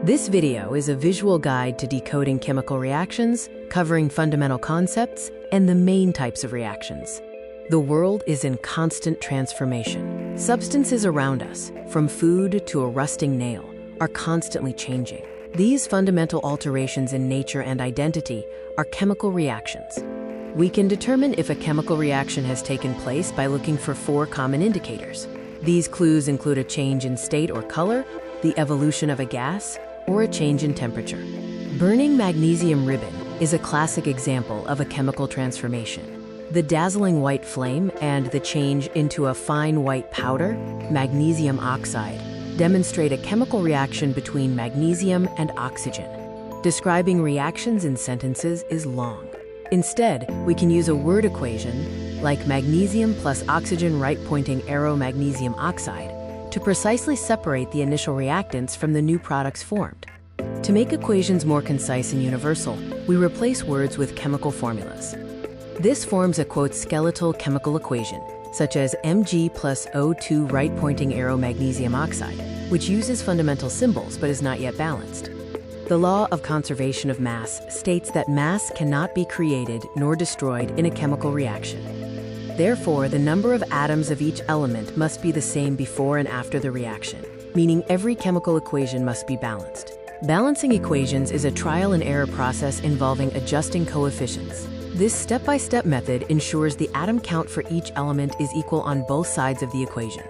This video is a visual guide to decoding chemical reactions, covering fundamental concepts and the main types of reactions. The world is in constant transformation. Substances around us, from food to a rusting nail, are constantly changing. These fundamental alterations in nature and identity are chemical reactions. We can determine if a chemical reaction has taken place by looking for 4 common indicators. These clues include a change in state or color, the evolution of a gas, or a change in temperature. Burning magnesium ribbon is a classic example of a chemical transformation. The dazzling white flame and the change into a fine white powder, magnesium oxide, demonstrate a chemical reaction between magnesium and oxygen. Describing reactions in sentences is long. Instead, we can use a word equation, like magnesium plus oxygen right-pointing arrow magnesium oxide, to precisely separate the initial reactants from the new products formed. To make equations more concise and universal, we replace words with chemical formulas. This forms a quote skeletal chemical equation, such as Mg plus O2 right-pointing arrow magnesium oxide, which uses fundamental symbols but is not yet balanced. The law of conservation of mass states that mass cannot be created nor destroyed in a chemical reaction. Therefore, the number of atoms of each element must be the same before and after the reaction, meaning every chemical equation must be balanced. Balancing equations is a trial and error process involving adjusting coefficients. This step-by-step method ensures the atom count for each element is equal on both sides of the equation.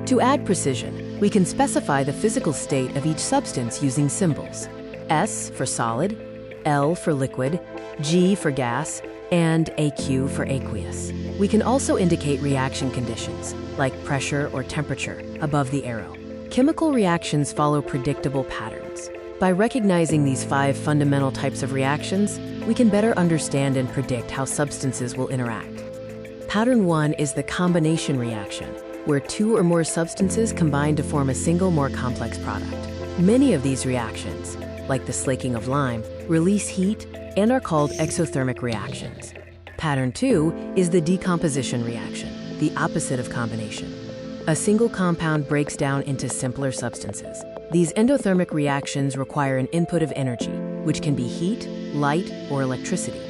To add precision, we can specify the physical state of each substance using symbols: S for solid, L for liquid, G for gas, and AQ for aqueous. We can also indicate reaction conditions, like pressure or temperature, above the arrow. Chemical reactions follow predictable patterns. By recognizing these 5 fundamental types of reactions, we can better understand and predict how substances will interact. Pattern 1 is the combination reaction, where 2 or more substances combine to form a single, more complex product. Many of these reactions, like the slaking of lime, release heat and are called exothermic reactions. Pattern 2 is the decomposition reaction, the opposite of combination. A single compound breaks down into simpler substances. These endothermic reactions require an input of energy, which can be heat, light, or electricity.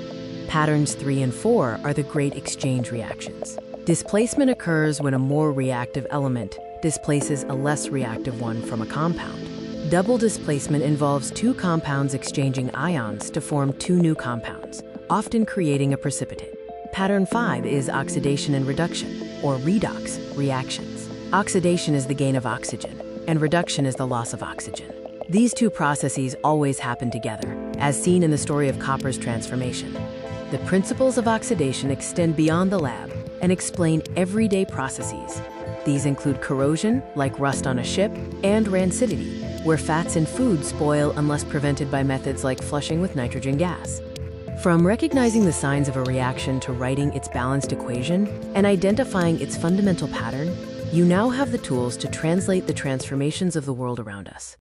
Patterns 3 and 4 are the great exchange reactions. Displacement occurs when a more reactive element displaces a less reactive one from a compound. Double displacement involves 2 compounds exchanging ions to form 2 new compounds, often creating a precipitate. Pattern 5 is oxidation and reduction, or redox, reactions. Oxidation is the gain of oxygen, and reduction is the loss of oxygen. These 2 processes always happen together, as seen in the story of copper's transformation. The principles of oxidation extend beyond the lab and explain everyday processes. These include corrosion, like rust on a ship, and rancidity, where fats in food spoil unless prevented by methods like flushing with nitrogen gas. From recognizing the signs of a reaction to writing its balanced equation and identifying its fundamental pattern, you now have the tools to translate the transformations of the world around us.